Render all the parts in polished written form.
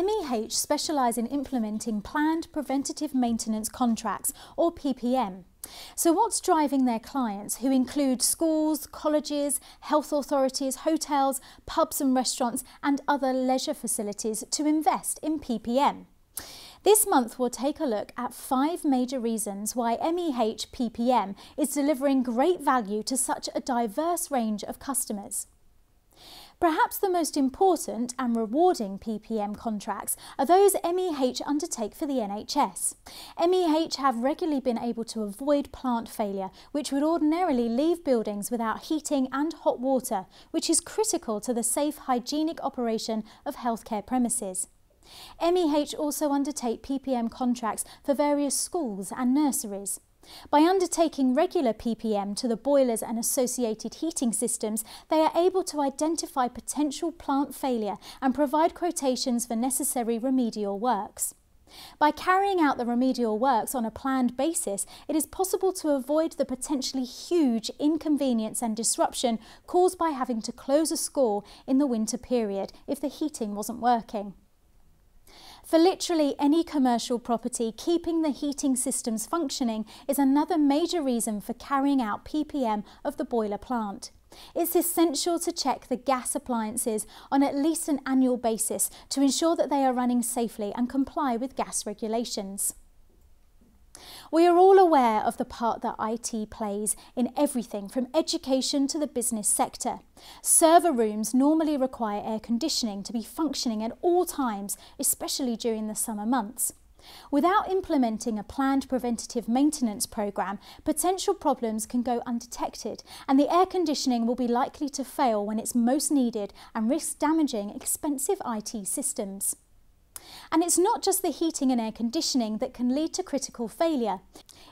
MEH specialise in implementing planned preventative maintenance contracts, or PPM. So what's driving their clients, who include schools, colleges, health authorities, hotels, pubs and restaurants and other leisure facilities to invest in PPM? This month we'll take a look at 5 major reasons why MEH PPM is delivering great value to such a diverse range of customers. Perhaps the most important and rewarding PPM contracts are those MEH undertake for the NHS. MEH have regularly been able to avoid plant failure, which would ordinarily leave buildings without heating and hot water, which is critical to the safe, hygienic operation of healthcare premises. MEH also undertake PPM contracts for various schools and nurseries. By undertaking regular PPM to the boilers and associated heating systems, they are able to identify potential plant failure and provide quotations for necessary remedial works. By carrying out the remedial works on a planned basis, it is possible to avoid the potentially huge inconvenience and disruption caused by having to close a school in the winter period if the heating wasn't working. For literally any commercial property, keeping the heating systems functioning is another major reason for carrying out PPM of the boiler plant. It's essential to check the gas appliances on at least an annual basis to ensure that they are running safely and comply with gas regulations. We are all aware of the part that IT plays in everything from education to the business sector. Server rooms normally require air conditioning to be functioning at all times, especially during the summer months. Without implementing a planned preventative maintenance program, potential problems can go undetected and the air conditioning will be likely to fail when it's most needed and risk damaging expensive IT systems. And it's not just the heating and air conditioning that can lead to critical failure.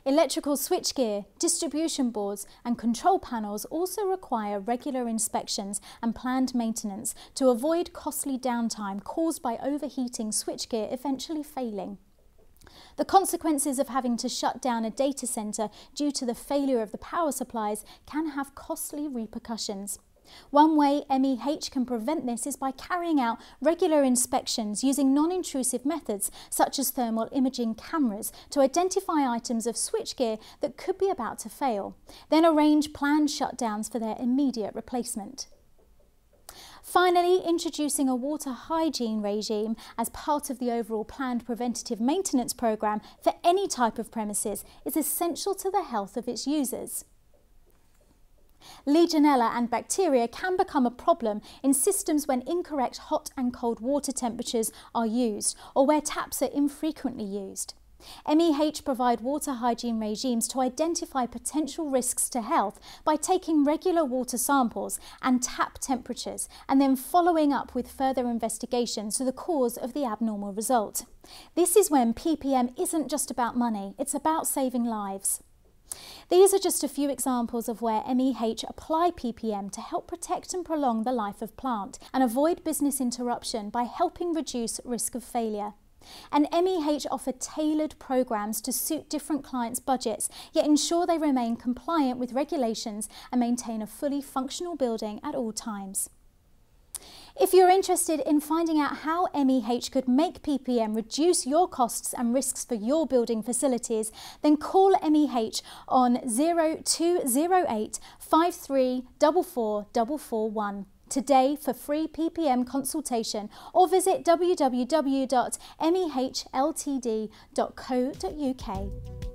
Electrical switchgear, distribution boards and control panels also require regular inspections and planned maintenance to avoid costly downtime caused by overheating switchgear eventually failing. The consequences of having to shut down a data centre due to the failure of the power supplies can have costly repercussions. One way MEH can prevent this is by carrying out regular inspections using non-intrusive methods such as thermal imaging cameras to identify items of switchgear that could be about to fail, then arrange planned shutdowns for their immediate replacement. Finally, introducing a water hygiene regime as part of the overall planned preventative maintenance programme for any type of premises is essential to the health of its users. Legionella and bacteria can become a problem in systems when incorrect hot and cold water temperatures are used or where taps are infrequently used. MEH provide water hygiene regimes to identify potential risks to health by taking regular water samples and tap temperatures and then following up with further investigations to the cause of the abnormal result. This is when PPM isn't just about money, it's about saving lives. These are just a few examples of where MEH apply PPM to help protect and prolong the life of plant and avoid business interruption by helping reduce risk of failure. And MEH offer tailored programs to suit different clients' budgets, yet ensure they remain compliant with regulations and maintain a fully functional building at all times. If you're interested in finding out how MEH could make PPM reduce your costs and risks for your building facilities, then call MEH on 0208 5344 441 today for free PPM consultation or visit www.mehltd.co.uk.